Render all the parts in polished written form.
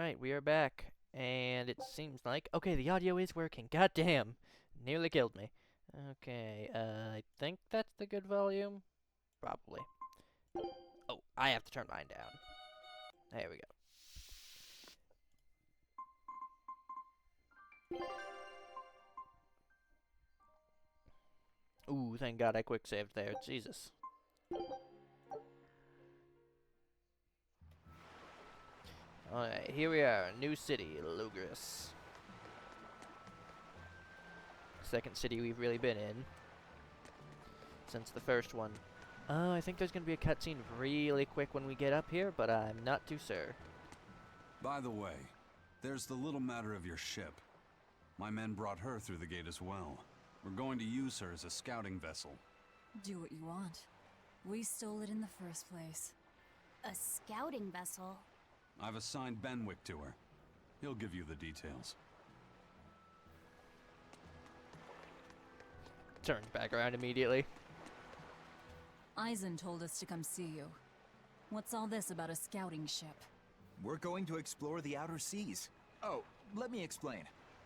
Alright, we are back. And it seems like... Okay, the audio is working. God damn. Nearly killed me. Okay, I think that's the good volume. Probably. Oh, I have to turn mine down. There we go. Ooh, thank God I quick saved there. Jesus. Alright, here we are. New city, Logris. Second city we've really been in since the first one. I think there's going to be a cutscene really quick when we get up here, but I'm not too sure. By the way, there's the little matter of your ship. My men brought her through the gate as well. We're going to use her as a scouting vessel. Do what you want. We stole it in the first place. A scouting vessel? I've assigned Benwick to her. He'll give you the details. Turns back around immediately. Eisen told us to come see you. What's all this about a scouting ship? We're going to explore the outer seas. Oh, let me explain.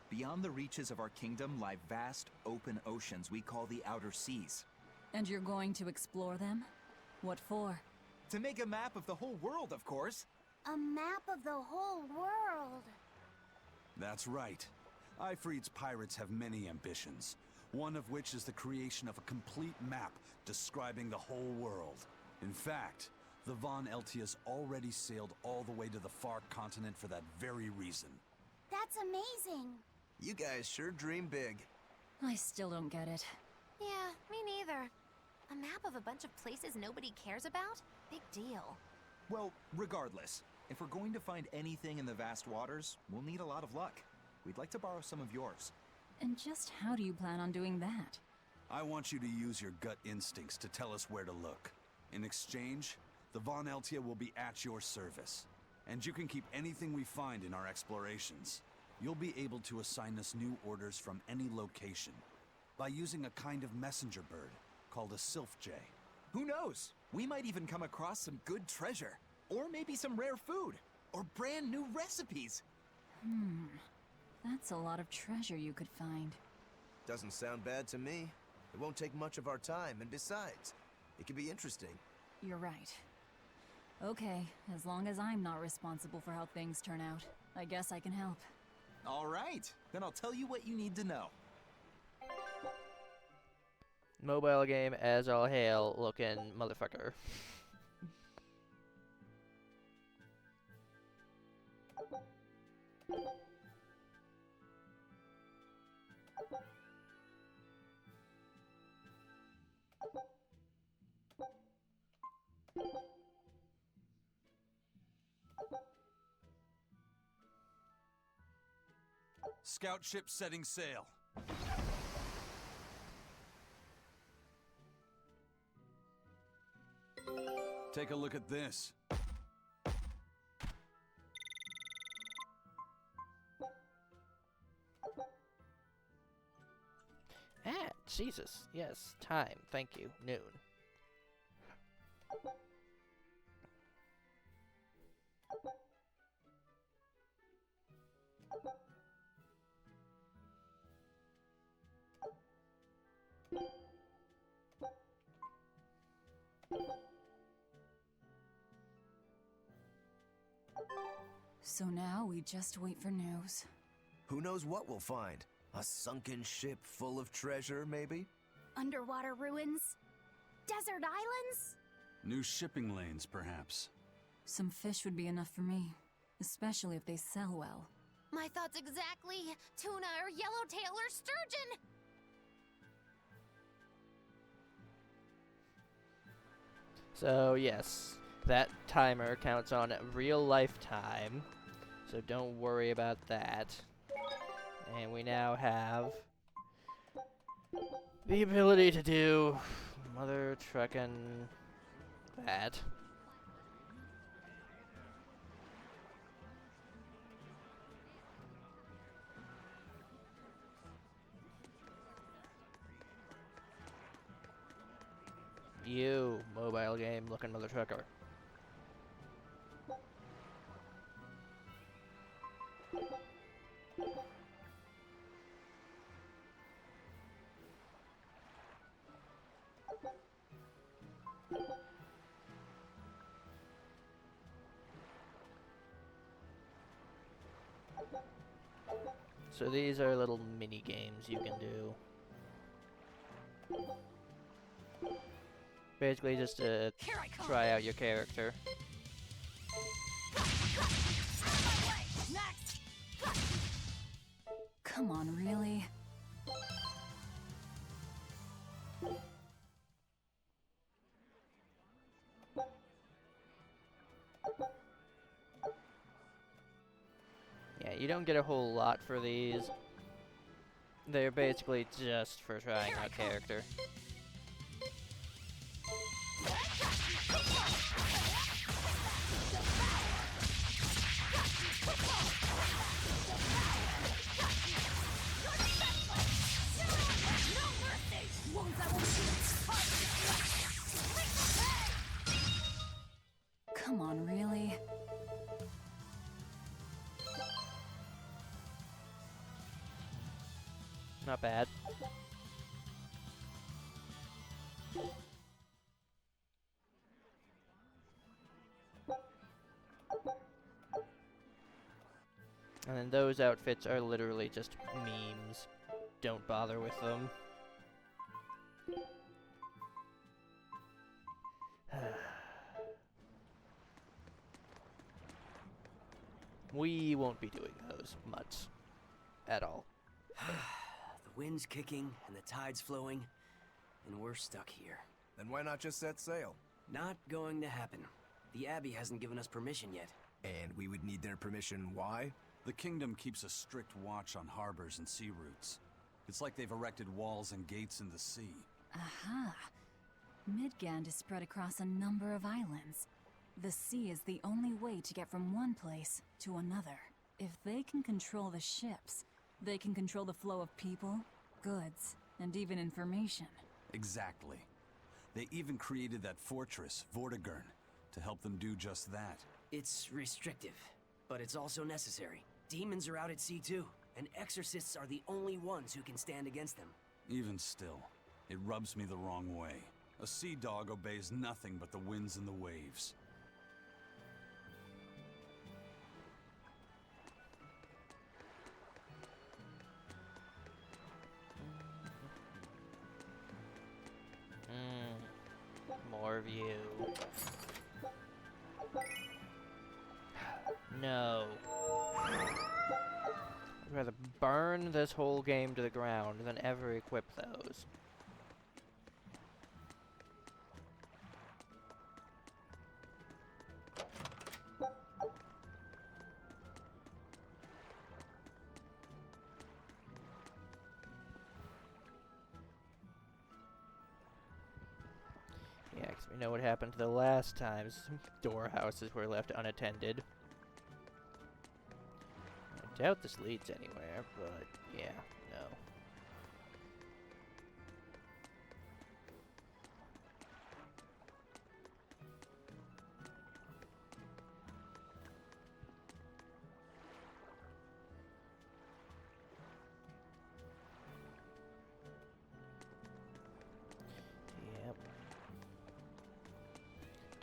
Beyond the reaches of our kingdom lie vast, open oceans we call the outer seas. And you're going to explore them? What for? To make a map of the whole world, of course. A map of the whole world. That's right. Ifrit's pirates have many ambitions, one of which is the creation of a complete map describing the whole world. In fact, the Von Eltias already sailed all the way to the far continent for that very reason. That's amazing. You guys sure dream big. I still don't get it. Yeah, me neither. A map of a bunch of places nobody cares about? Big deal. Well, regardless, if we're going to find anything in the vast waters, we'll need a lot of luck. We'd like to borrow some of yours. And just how do you plan on doing that? I want you to use your gut instincts to tell us where to look. In exchange, the Von Eltia will be at your service. And you can keep anything we find in our explorations. You'll be able to assign us new orders from any location by using a kind of messenger bird called a sylph jay. Who knows? We might even come across some good treasure. Or maybe some rare food. Or brand new recipes. That's a lot of treasure you could find. Doesn't sound bad to me. It won't take much of our time, and besides, it could be interesting. You're right. Okay, as long as I'm not responsible for how things turn out, I guess I can help. All right, then I'll tell you what you need to know. Mobile game as all hail looking motherfucker. Scout ship setting sail. Take a look at this. Ah, Jesus. Yes, time. Thank you. Noon. So now we just wait for news. Who knows what we'll find? A sunken ship full of treasure, maybe? Underwater ruins? Desert islands? New shipping lanes, perhaps. Some fish would be enough for me, especially if they sell well. My thoughts exactly. Tuna or yellowtail or sturgeon. So, yes, that timer counts on real life time, so don't worry about that. And we now have the ability to do mother truckin' that. You, mobile game looking mother trucker. So these are little mini games you can do. Basically just to try out your character. Come on, really? Yeah, you don't get a whole lot for these. They're basically just for trying out character. Come on, really? Not bad. And then those outfits are literally just memes. Don't bother with them. We won't be doing those much. At all. The wind's kicking and the tide's flowing, and we're stuck here. Then why not just set sail? Not going to happen. The Abbey hasn't given us permission yet. And we would need their permission, why? The kingdom keeps a strict watch on harbors and sea routes. It's like they've erected walls and gates in the sea. Aha. Midgand is spread across a number of islands. The sea is the only way to get from one place to another. If they can control the ships, they can control the flow of people, goods, and even information. Exactly. They even created that fortress, Vortigern, to help them do just that. It's restrictive, but it's also necessary. Demons are out at sea too, and exorcists are the only ones who can stand against them. Even still, it rubs me the wrong way. A sea dog obeys nothing but the winds and the waves. More of you. No. I'd rather burn this whole game to the ground than ever equip those. Yeah, 'cause we know what happened to the last time. Some door houses were left unattended. I doubt this leads anywhere, but yeah, no. Yep.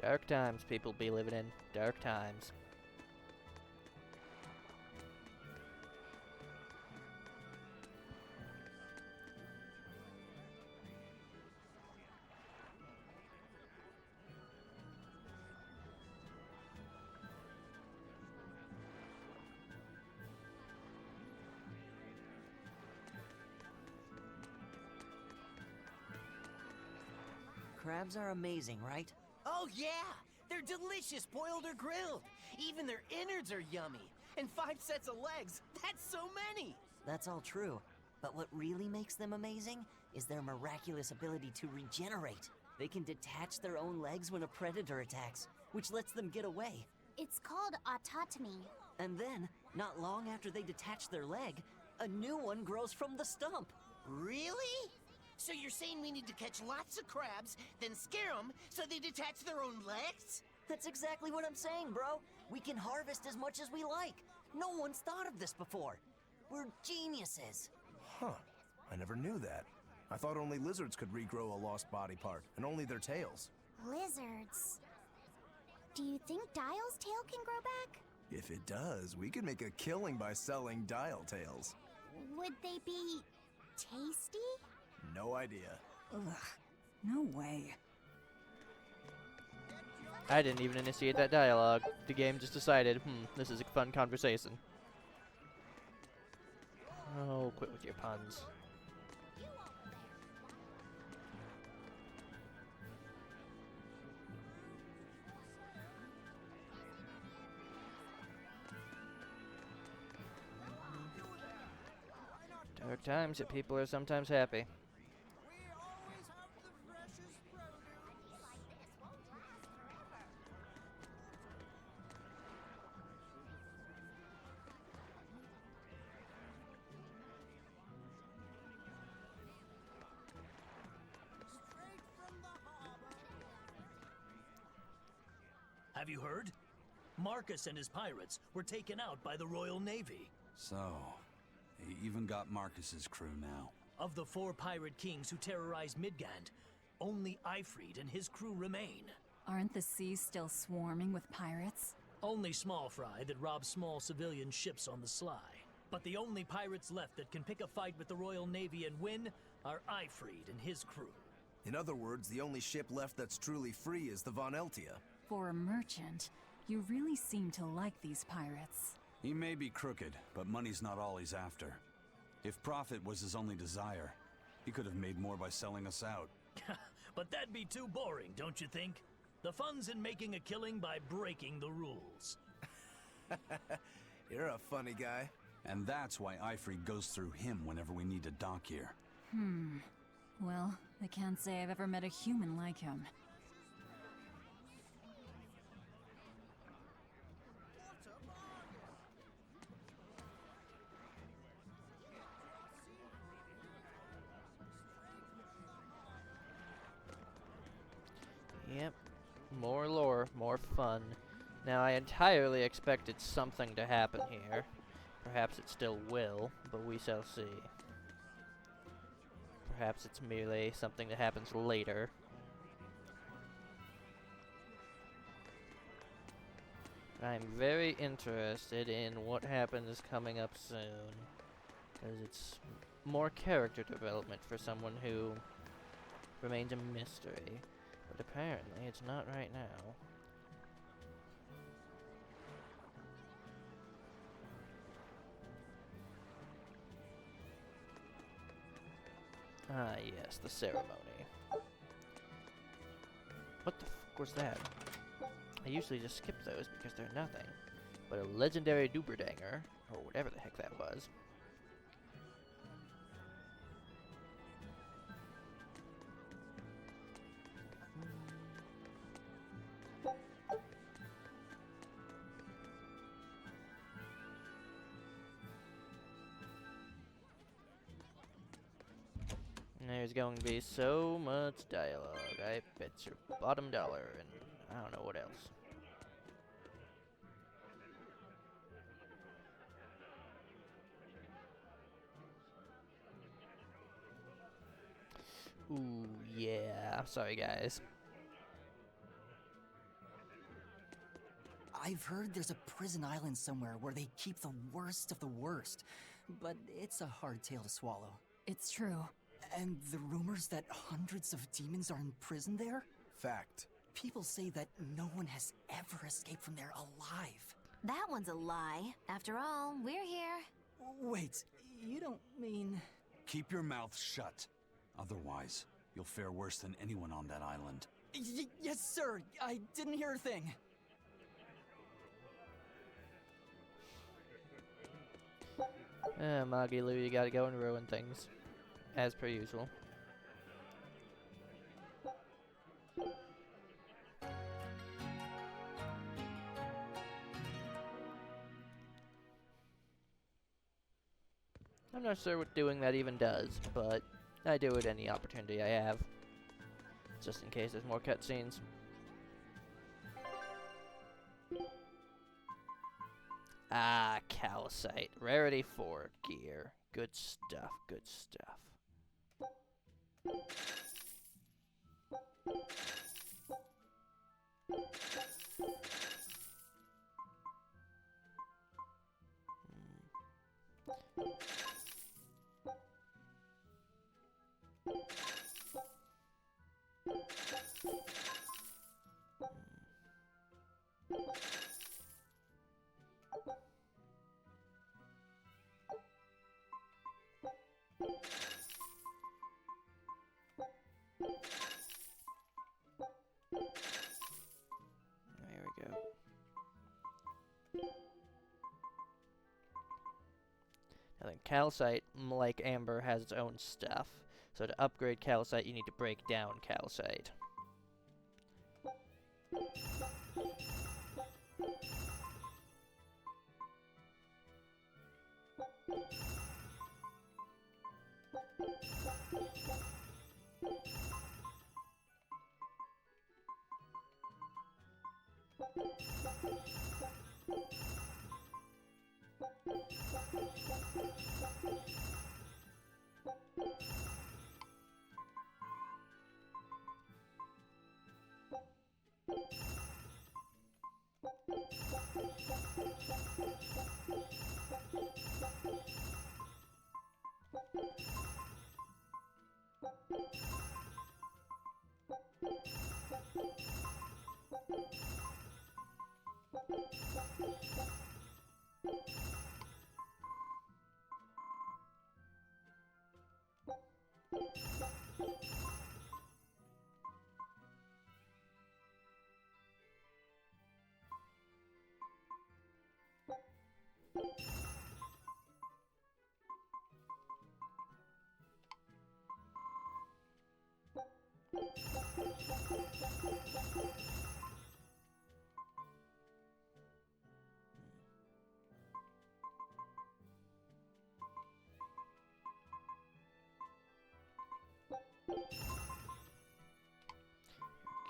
Dark times people be living in. Dark times. Crabs are amazing, right? Oh yeah! They're delicious, boiled or grilled. Even their innards are yummy. And 5 sets of legs. That's so many! That's all true. But what really makes them amazing is their miraculous ability to regenerate. They can detach their own legs when a predator attacks, which lets them get away. It's called autotomy. And then, not long after they detach their leg, a new one grows from the stump. Really? So you're saying we need to catch lots of crabs, then scare them so they detach their own legs? That's exactly what I'm saying, bro. We can harvest as much as we like. No one's thought of this before. We're geniuses. Huh. I never knew that. I thought only lizards could regrow a lost body part, and only their tails. Lizards. Do you think Dial's tail can grow back? If it does, we could make a killing by selling dial tales. Would they be tasty? No idea. Ugh, no way. I didn't even initiate that dialogue. The game just decided, this is a fun conversation. Oh, quit with your puns. Dark times, yet people are sometimes happy. Have you heard? Marcus and his pirates were taken out by the Royal Navy. So, he even got Marcus's crew now. Of the 4 pirate kings who terrorized Midgand, only Ifrid and his crew remain. Aren't the seas still swarming with pirates? Only small fry that rob small civilian ships on the sly. But the only pirates left that can pick a fight with the Royal Navy and win are Ifrid and his crew. In other words, the only ship left that's truly free is the Von Eltia. For a merchant, you really seem to like these pirates. He may be crooked, but money's not all he's after. If profit was his only desire, he could have made more by selling us out. But that'd be too boring, don't you think? The fun's in making a killing by breaking the rules. You're a funny guy. And that's why Ifrid goes through him whenever we need to dock here. Well, I can't say I've ever met a human like him. Yep. More lore, more fun. Now, I entirely expected something to happen here. Perhaps it still will, but we shall see. Perhaps it's merely something that happens later. I'm very interested in what happens coming up soon, because it's more character development for someone who remains a mystery. But apparently it's not right now. Ah, yes, the ceremony. What the fuck was that? I usually just skip those because they're nothing. But a legendary Duberdanger, or whatever the heck that was. There's going to be so much dialogue. I bet your bottom dollar, and I don't know what else. Ooh, yeah. Sorry, guys. I've heard there's a prison island somewhere where they keep the worst of the worst, but it's a hard tale to swallow. It's true. And the rumors that hundreds of demons are in prison there? Fact. People say that no one has ever escaped from there alive. That one's a lie. After all, we're here. Wait, you don't mean... Keep your mouth shut. Otherwise, you'll fare worse than anyone on that island. Yes, sir. I didn't hear a thing. Magilu, you gotta go and ruin things. As per usual. I'm not sure what doing that even does, but I do it any opportunity I have. Just in case there's more cutscenes. Ah, calcite. Rarity 4 gear. Good stuff, good stuff. There we go. Now then, calcite, like amber, has its own stuff. So to upgrade calcite, you need to break down calcite.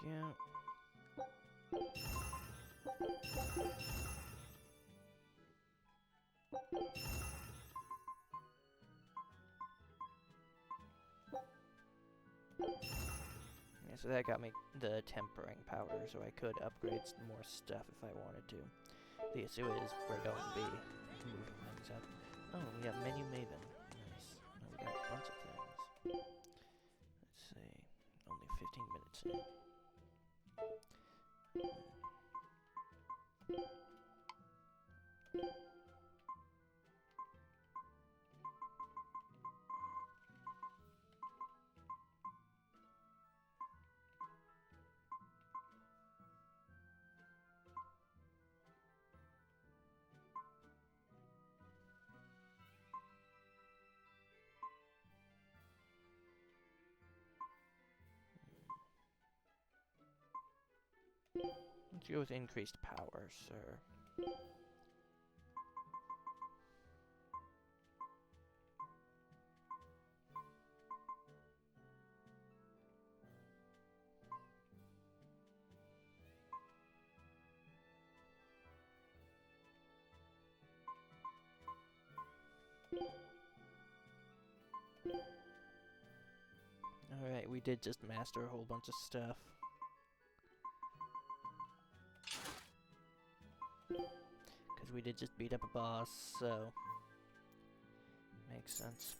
Yeah. Yeah, so that got me the tempering powder, so I could upgrade some more stuff if I wanted to. The issue is we're going to be moving things up. Oh, we got Menu Maven. Nice. Oh, we got a bunch of things. Let's see. Only 15 minutes in. Let's go with increased power, sir. Alright, we did just master a whole bunch of stuff. Because we did just beat up a boss, so... makes sense.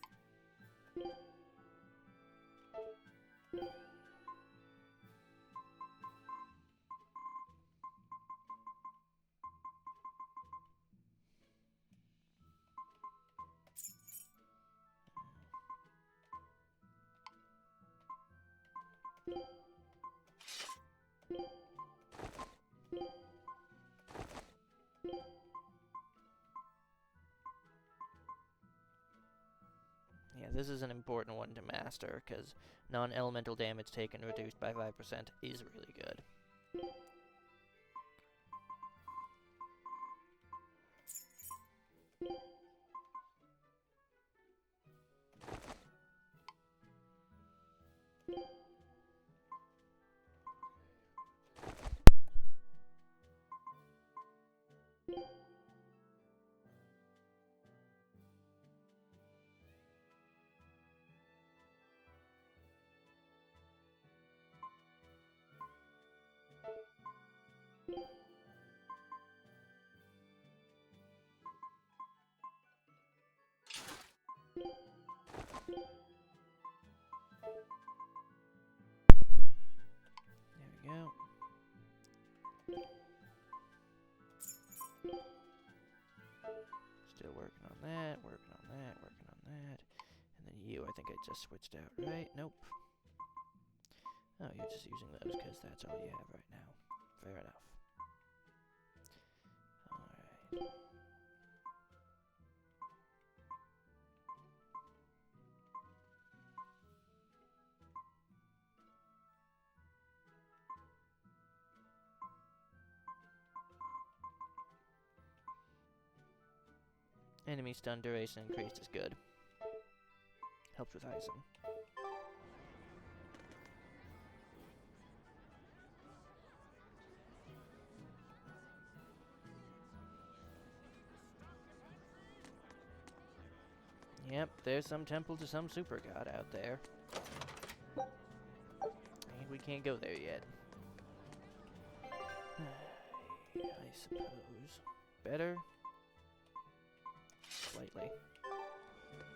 Yeah, this is an important one to master, because non-elemental damage taken reduced by 5% is really good. still working on that, working on that, working on that. And then you, I think I just switched out, right? Nope. Oh, you're just using those because that's all you have right now. Fair enough. Alright. Enemy stun duration increased is good. Helps with icing. Yep, there's some temple to some super god out there. And we can't go there yet. I suppose. Better? Slightly.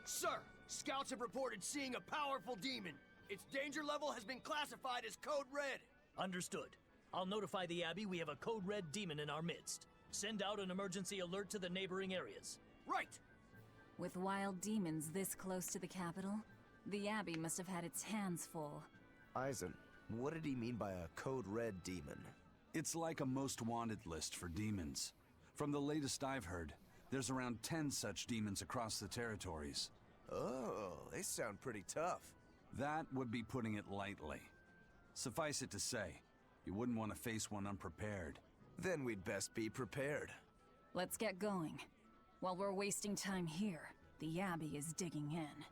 Sir, scouts have reported seeing a powerful demon. Its danger level has been classified as Code Red. Understood. I'll notify the Abbey we have a Code Red demon in our midst. Send out an emergency alert to the neighboring areas. Right! With wild demons this close to the capital, the Abbey must have had its hands full. Eisen, what did he mean by a Code Red demon? It's like a most wanted list for demons. From the latest I've heard, there's around 10 such demons across the territories. Oh, they sound pretty tough. That would be putting it lightly. Suffice it to say, you wouldn't want to face one unprepared. Then we'd best be prepared. Let's get going. While we're wasting time here, the Abbey is digging in.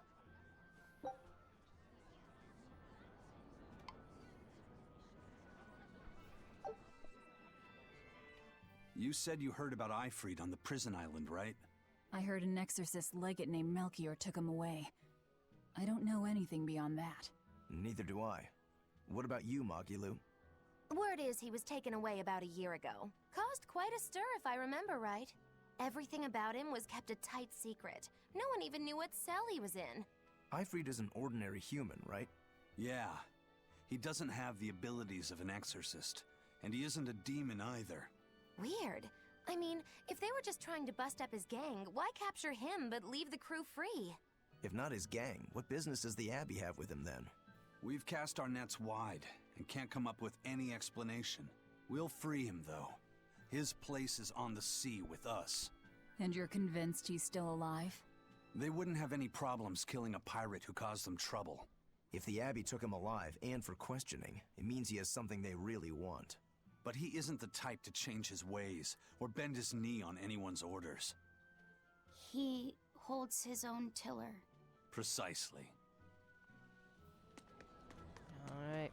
You said you heard about Ifrit on the prison island, right? I heard an exorcist legate named Melchior took him away. I don't know anything beyond that. Neither do I. What about you, Magilu? Word is he was taken away about a year ago. Caused quite a stir, if I remember right. Everything about him was kept a tight secret. No one even knew what cell he was in. Ifrit is an ordinary human, right? Yeah. He doesn't have the abilities of an exorcist. And he isn't a demon either. Weird. I mean, if they were just trying to bust up his gang, why capture him but leave the crew free? If not his gang, what business does the Abbey have with him then? We've cast our nets wide and can't come up with any explanation. We'll free him, though. His place is on the sea with us. And you're convinced he's still alive? They wouldn't have any problems killing a pirate who caused them trouble. If the Abbey took him alive and for questioning, it means he has something they really want. But he isn't the type to change his ways or bend his knee on anyone's orders. He holds his own tiller. Precisely. Alright.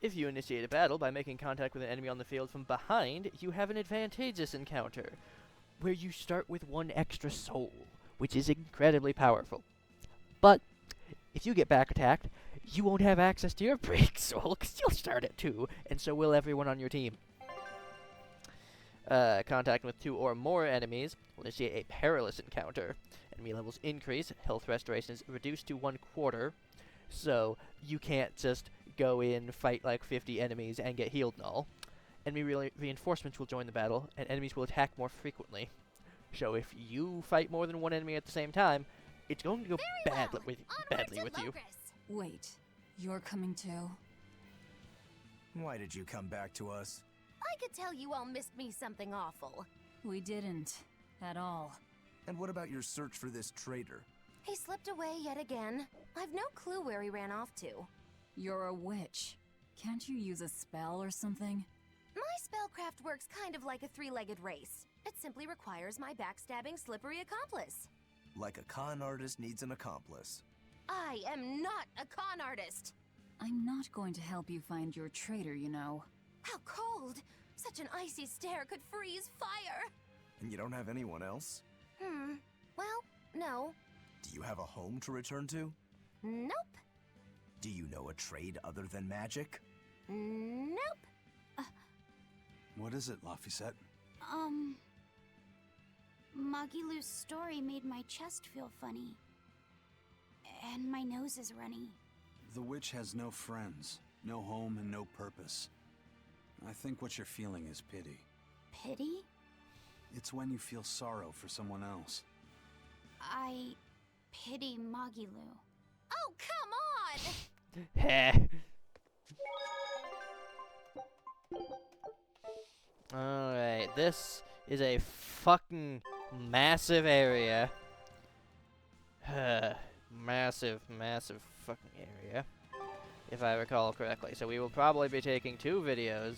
If you initiate a battle by making contact with an enemy on the field from behind, you have an advantageous encounter, where you start with 1 extra soul, which is incredibly powerful. But, if you get back attacked, you won't have access to your break soul, because you'll start at 2, and so will everyone on your team. Contact with 2 or more enemies will initiate a perilous encounter. Enemy levels increase, health restoration is reduced to 1/4, so you can't just go in, fight like 50 enemies, and get healed and all. Enemy reinforcements will join the battle, and enemies will attack more frequently. So if you fight more than 1 enemy at the same time, it's going to go badly with you. Wait, you're coming too? Why did you come back to us? I could tell you all missed me something awful. We didn't. At all. And what about your search for this traitor? He slipped away yet again. I've no clue where he ran off to. You're a witch. Can't you use a spell or something? My spellcraft works kind of like a 3-legged race. It simply requires my backstabbing, slippery accomplice. Like a con artist needs an accomplice. I am not a con artist! I'm not going to help you find your traitor, you know. How cold! Such an icy stare could freeze fire! And you don't have anyone else? Well, no. Do you have a home to return to? Nope. Do you know a trade other than magic? Nope. What is it, Laphicet? Magilu's story made my chest feel funny. And my nose is runny. The witch has no friends, no home, and no purpose. I think what you're feeling is pity. Pity? It's when you feel sorrow for someone else. I pity Magilu. Oh, come on! Heh. Alright, this is a fucking massive area. Massive fucking area, if I recall correctly. So we will probably be taking 2 videos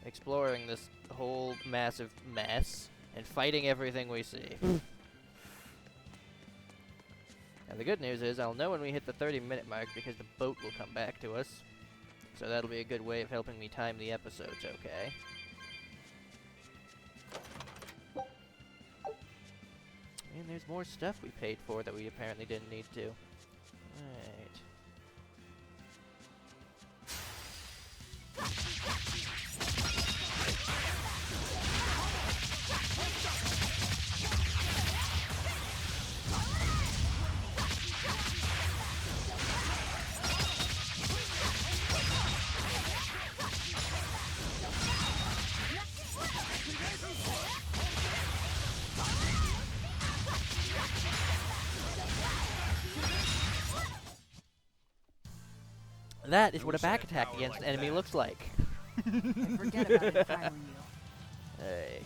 exploring this whole massive mess and fighting everything we see. Now the good news is I'll know when we hit the 30-minute mark because the boat will come back to us. So that'll be a good way of helping me time the episodes okay. And there's more stuff we paid for that we apparently didn't need to. Alright. That is what a back attack against an enemy looks like. I forget about it if I were you. Hey.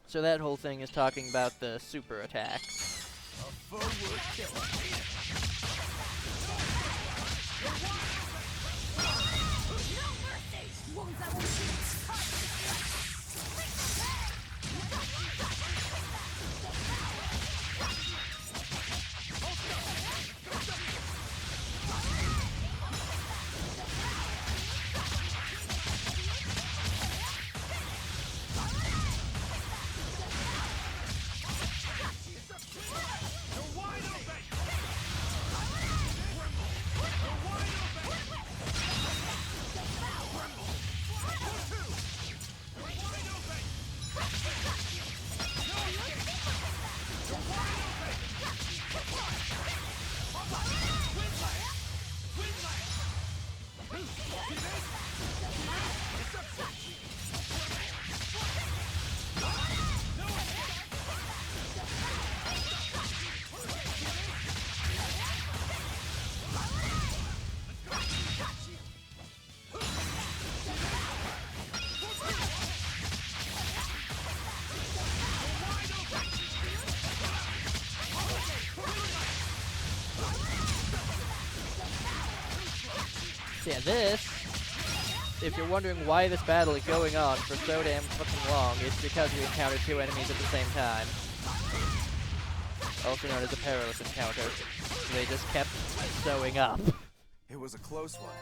So that whole thing is talking about the super attacks. So yeah, this, if you're wondering why this battle is going on for so damn fucking long, it's because we encountered 2 enemies at the same time. Also known as a perilous encounter. They just kept showing up. It was a close one,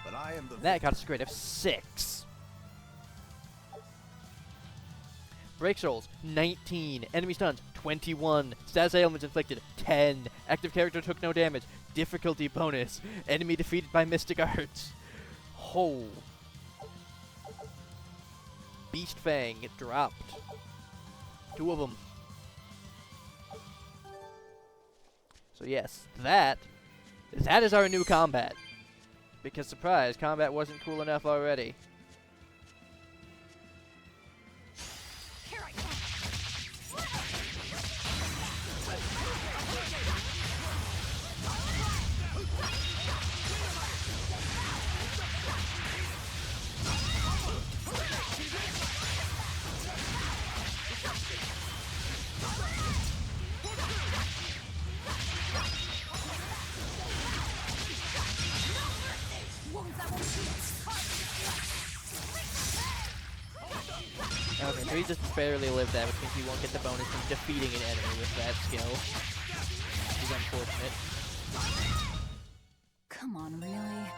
but I am the That got us a grade of 6. Break rolls, 19. Enemy stuns, 21. Status ailments inflicted, 10. Active character took no damage. Difficulty bonus. Enemy defeated by mystic arts. Ho. Beast Fang dropped. 2 of them. So yes, that is our new combat. Because surprise, combat wasn't cool enough already. Okay, so he just barely lived that, which means he won't get the bonus from defeating an enemy with that skill. Which is unfortunate. Come on, really?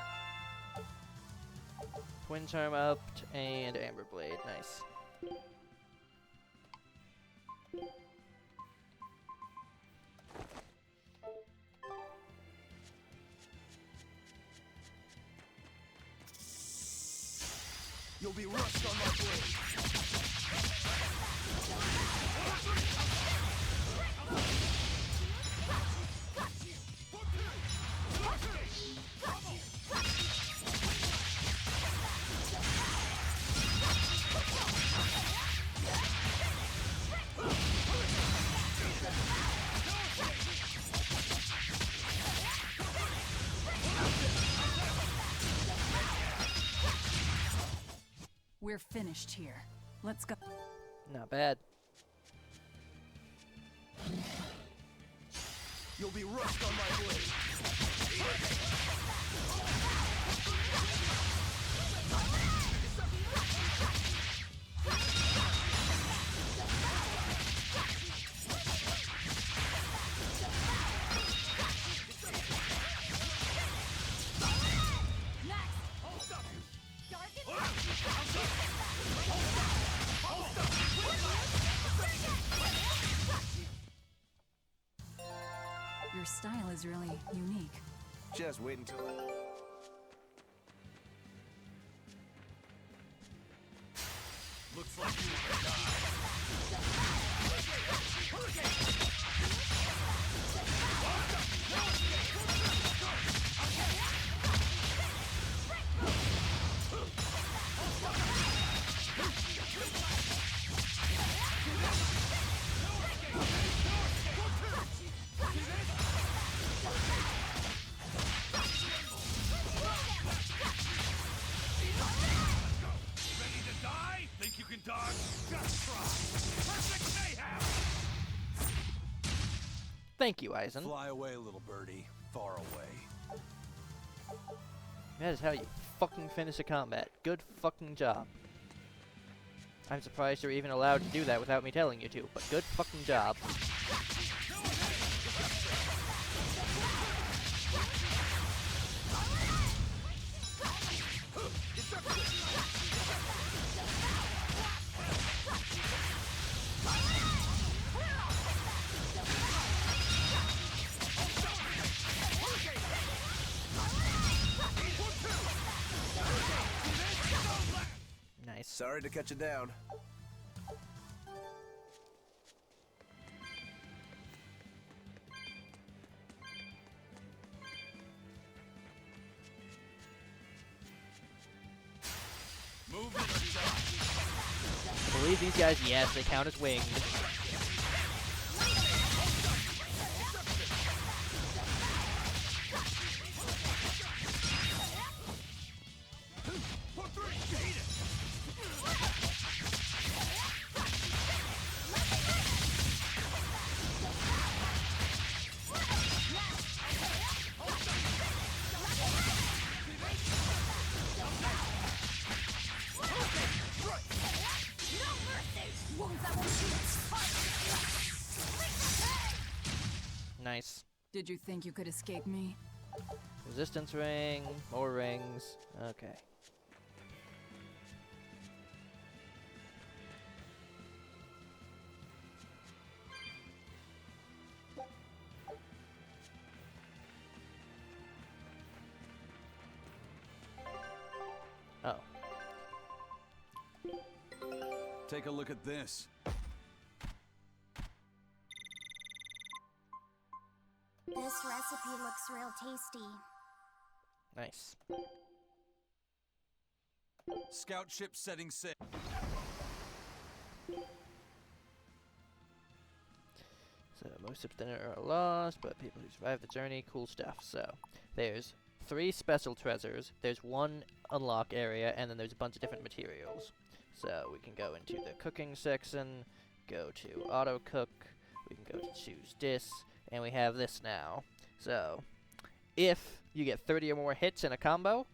Twin Charm upped, and Amber Blade, nice. You'll be rust on my blade. We're finished here. Let's go. Not bad. You'll be rust on my blade. Your style is really unique. Just wait until Looks like you want to die. Ready to die? Think you can dodge? Just try. Perfect mayhem! Thank you, Eisen. Fly away, little birdie. Far away. That is how you fucking finish a combat. Good fucking job. I'm surprised you're even allowed to do that without me telling you to, but good fucking job. Nice. Sorry to cut you down. Move it or die. I believe these guys, yes, they count as winged. Nice. Did you think you could escape me? Resistance ring, more rings. Okay. Oh. Take a look at this. This recipe looks real tasty. Nice. Scout ship setting sail. So, most ships dinner are lost, but people who survive the journey, cool stuff. So, there's 3 special treasures, there's 1 unlock area, and then there's a bunch of different materials. So, we can go into the cooking section, go to auto cook, we can go to choose this, and we have this now. So, if you get 30 or more hits in a combo,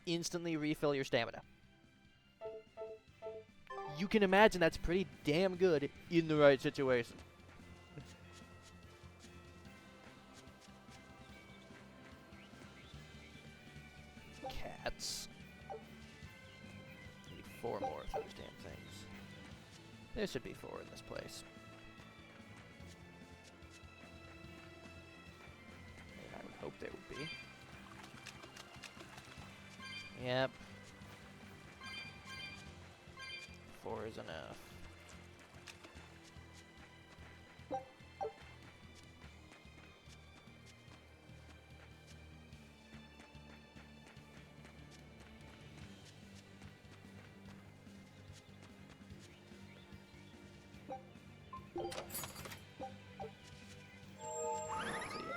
instantly refill your stamina. You can imagine that's pretty damn good in the right situation. Cats. Need 4 more of those damn things. There should be 4 in this place. And I would hope there would be. Yep. 4 is enough.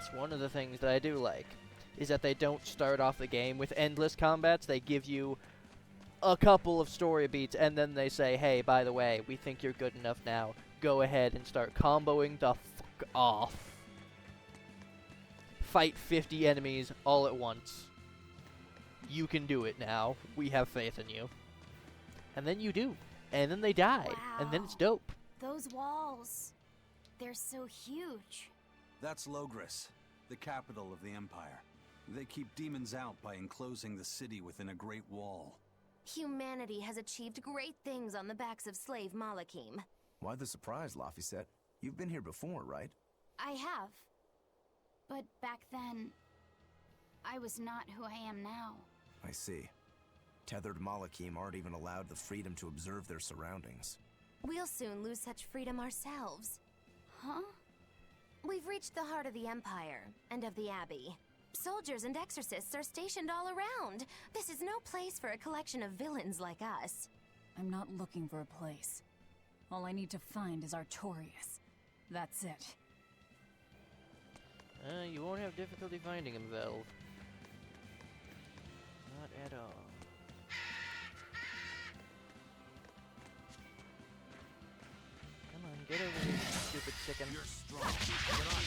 See, one of the things that I do like is that they don't start off the game with endless combats. They give you a couple of story beats, and then they say, hey, by the way, we think you're good enough now. Go ahead and start comboing the fuck off. Fight 50 enemies all at once. You can do it now. We have faith in you. And then you do. And then they die. Wow. And then it's dope. Those walls. They're so huge. That's Logris, the capital of the Empire. They keep demons out by enclosing the city within a great wall. Humanity has achieved great things on the backs of slave Malakim. Why the surprise, Laphicet? You've been here before, right? I have. But back then, I was not who I am now. I see. Tethered Malakim aren't even allowed the freedom to observe their surroundings. We'll soon lose such freedom ourselves. Huh? We've reached the heart of the Empire, and of the Abbey. Soldiers and exorcists are stationed all around. This is no place for a collection of villains like us. I'm not looking for a place. All I need to find is Artorias. That's it. You won't have difficulty finding him, Velv. Not at all. Come on, get over here, you stupid chicken. You're strong. Get on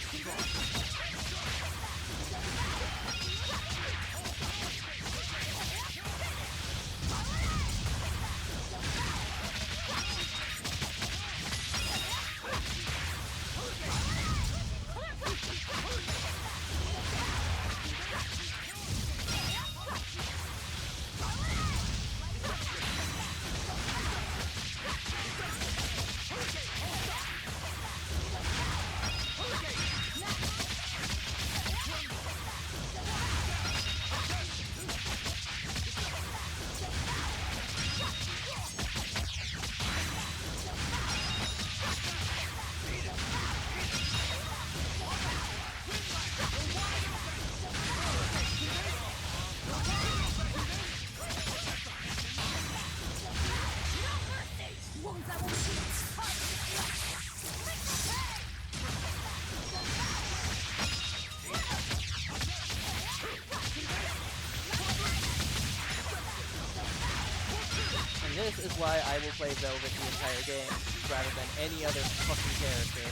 This is why I will play Velvet the entire game, rather than any other fucking character.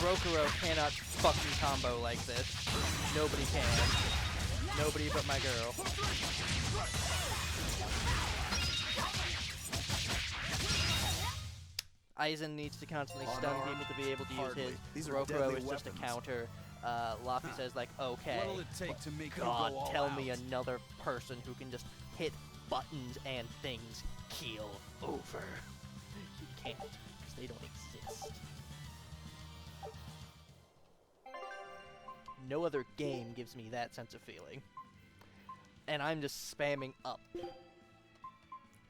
Rokuro cannot fucking combo like this. Nobody can. Nobody but my girl. Aizen needs to constantly stun people to be able to use his. These are Rokuro deadly is just a weapons. counter. Laffy says like, okay, What'll it take to make her God, go all tell out? me another person who can just hit buttons and things keel over. You can't, because they don't exist. No other game gives me that sense of feeling. And I'm just spamming up.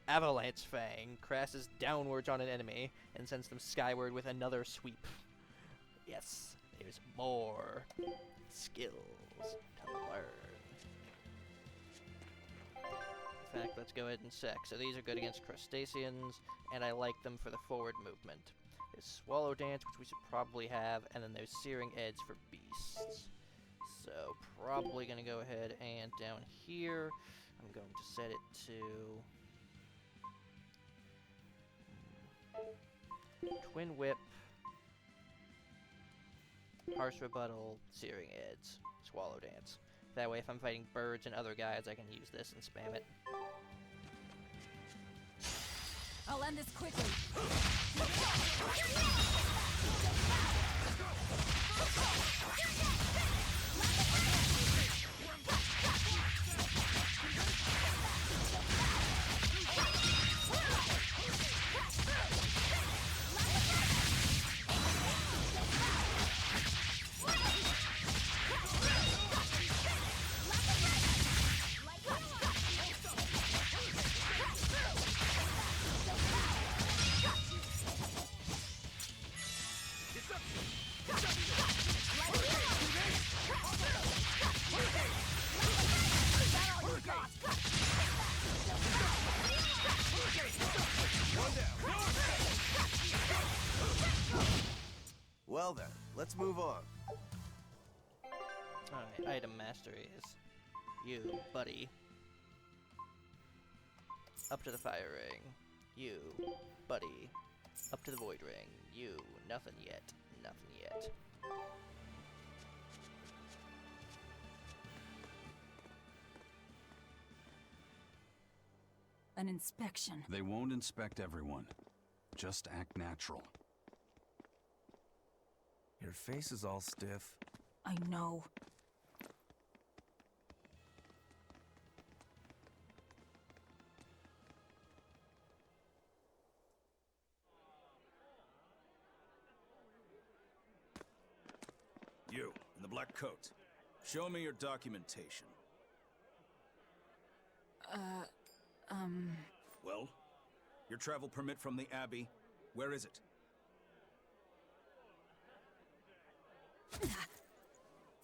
Avalanche Fang crashes downwards on an enemy and sends them skyward with another sweep. Yes, there's more skills to learn. In fact, let's go ahead and check. So these are good against crustaceans, and I like them for the forward movement. There's Swallow Dance, which we should probably have, and then there's Searing Edge for beasts. So probably going to go ahead and down here, I'm going to set it to Twin Whip, Harsh Rebuttal, Searing Edge, Swallow Dance. That way if I'm fighting birds and other guys, I can use this and spam it. I'll end this quickly. let's move on. Alright, item mastery is you, buddy. Up to the fire ring. You, buddy. Up to the void ring. You, nothing yet. Nothing yet. An inspection. They won't inspect everyone. Just act natural. Your face is all stiff. I know. You, in the black coat. Show me your documentation. Well? Your travel permit from the Abbey, where is it?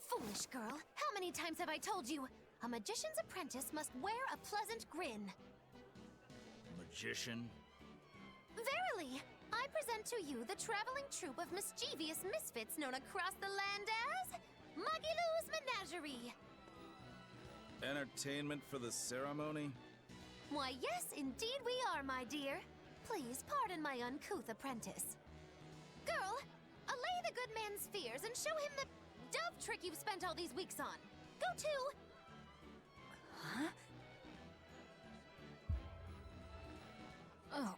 Foolish girl, how many times have I told you? A magician's apprentice must wear a pleasant grin. Magician? Verily, I present to you the traveling troupe of mischievous misfits known across the land as Magilou's Menagerie. Entertainment for the ceremony? Why, yes, indeed we are, my dear. Please pardon my uncouth apprentice. Girl, allay the good man's fears and show him the dove trick you've spent all these weeks on. Go to... Huh? Oh,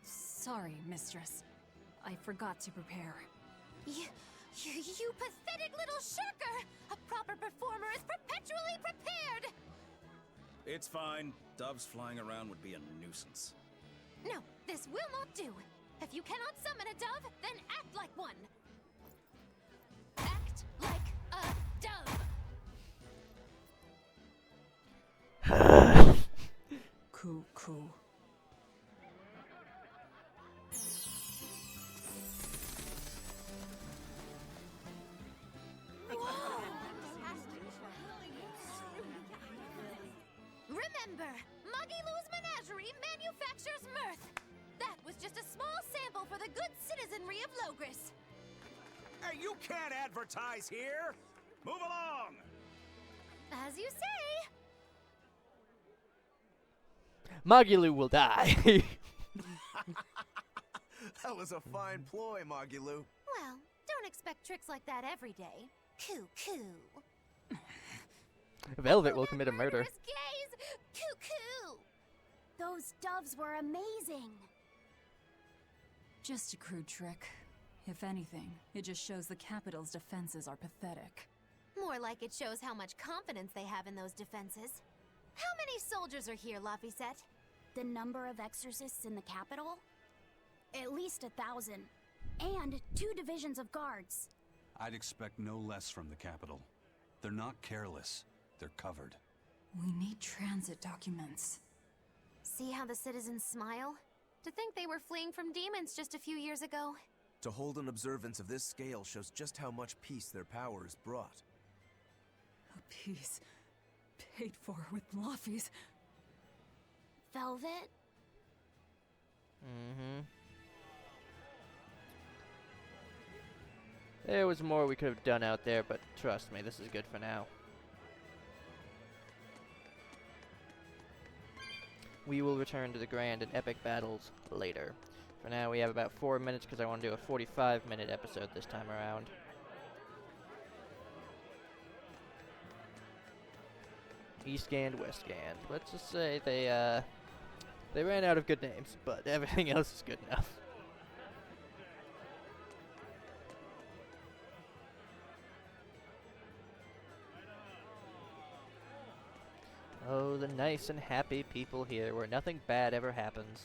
sorry, mistress. I forgot to prepare. You pathetic little shirker! A proper performer is perpetually prepared! It's fine. Doves flying around would be a nuisance. No, this will not do. If you cannot summon a dove, then act like one. Act like a dove. Cool. Remember, Magilou's Menagerie manufactures mirth. That was just a small sample for the good citizenry of Logris. Hey, you can't advertise here! Move along! As you say. Magilou will die. That was a fine ploy, Magilou. Well, don't expect tricks like that every day. Coo. Velvet will commit a murder. Gaze. Coo. Those doves were amazing. Just a crude trick. If anything, it just shows the capital's defenses are pathetic. More like it shows how much confidence they have in those defenses. How many soldiers are here, Laphicet? The number of exorcists in the capital? At least 1,000. And 2 divisions of guards. I'd expect no less from the capital. They're not careless. They're covered. We need transit documents. See how the citizens smile? To think they were fleeing from demons just a few years ago. To hold an observance of this scale shows just how much peace their powers brought. A peace paid for with Laffy's. Velvet? There was more we could have done out there, but trust me, this is good for now. We will return to the grand and epic battles later. For now, we have about 4 minutes because I want to do a 45-minute episode this time around. Eastgand, Westgand. Let's just say they ran out of good names, but everything else is good enough. Oh, the nice and happy people here where nothing bad ever happens.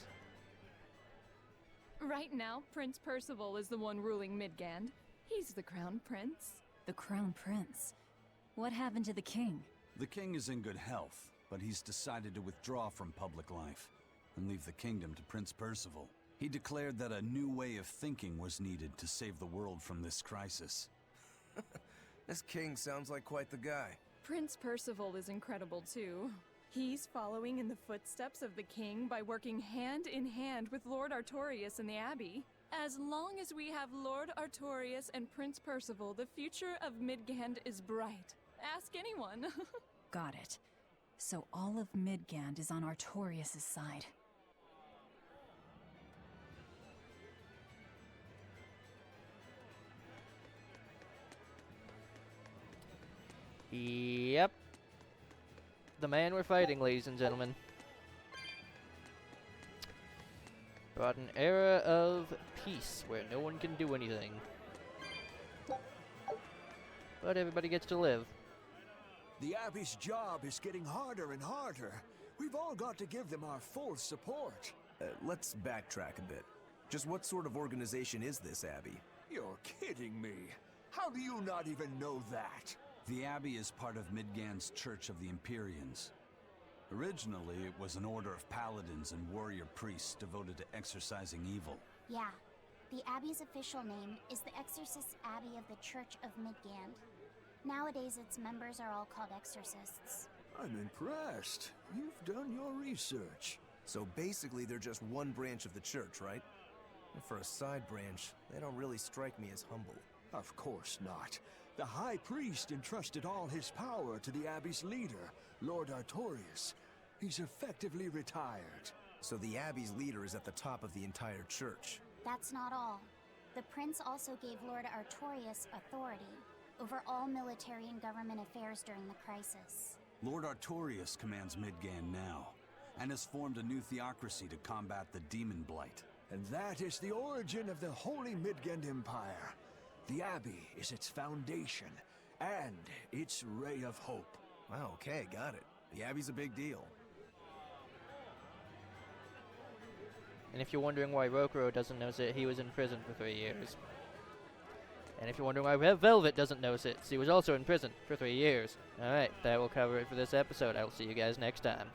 Right now, Prince Percival is the one ruling Midgand. He's the crown prince. The crown prince? What happened to the king? The king is in good health, but he's decided to withdraw from public life and leave the kingdom to Prince Percival. He declared that a new way of thinking was needed to save the world from this crisis. This king sounds like quite the guy. Prince Percival is incredible too. He's following in the footsteps of the king by working hand in hand with Lord Artorius in the Abbey. As long as we have Lord Artorias and Prince Percival, the future of Midgand is bright. Ask anyone. Got it. So all of Midgand is on Artorias' side. Yep. The man we're fighting, ladies and gentlemen. Brought an era of peace where no one can do anything. But everybody gets to live. The Abbey's job is getting harder and harder. We've all got to give them our full support. Let's backtrack a bit. Just what sort of organization is this Abbey? You're kidding me. How do you not even know that? The Abbey is part of Midgand's Church of the Empyreans. Originally, it was an order of paladins and warrior priests devoted to exorcising evil. Yeah. The Abbey's official name is the Exorcist Abbey of the Church of Midgand. Nowadays, its members are all called exorcists. I'm impressed. You've done your research. So basically, they're just one branch of the church, right? And for a side branch, they don't really strike me as humble. Of course not. The High Priest entrusted all his power to the Abbey's leader, Lord Artorias. He's effectively retired. So the Abbey's leader is at the top of the entire church. That's not all. The Prince also gave Lord Artorias authority over all military and government affairs during the crisis. Lord Artorias commands Midgand now, and has formed a new theocracy to combat the demon blight. And that is the origin of the Holy Midgand Empire. The Abbey is its foundation, and its ray of hope. Wow, okay, got it. The Abbey's a big deal. And if you're wondering why Rokuro doesn't notice it, he was in prison for 3 years. And if you're wondering why Red Velvet doesn't notice it, he was also in prison for 3 years. Alright, that will cover it for this episode. I will see you guys next time.